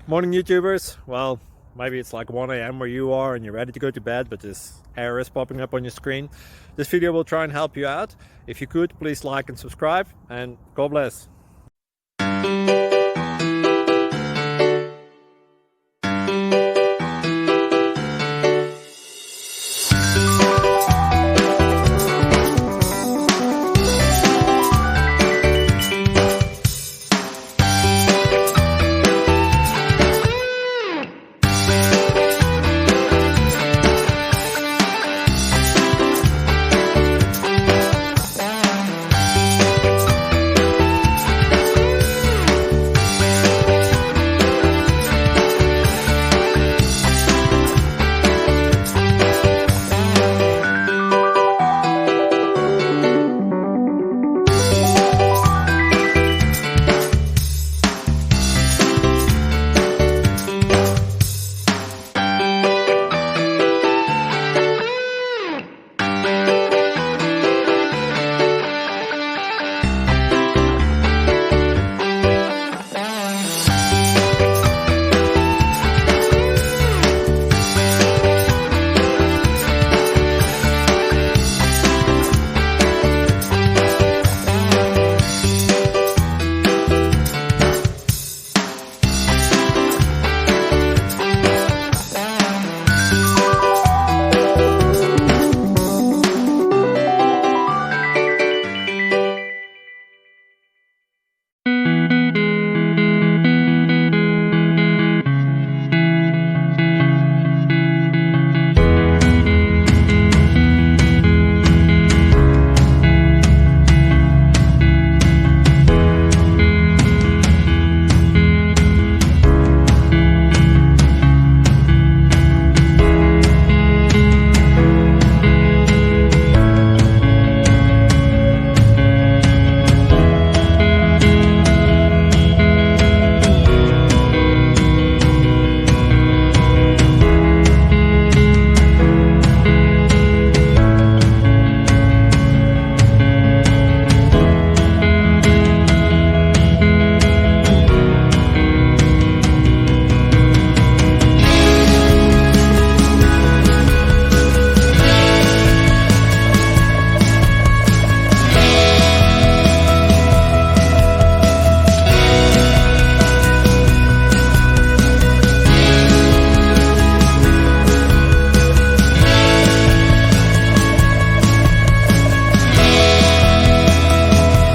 Morning YouTubers. Well, maybe it's like 1 a.m. where you are and you're ready to go to bed, but this error is popping up on your screen. This video will try and help you out. If you could, please like and subscribe, and God bless.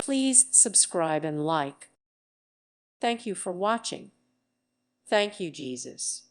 Please subscribe and like. Thank you for watching. Thank you, Jesus.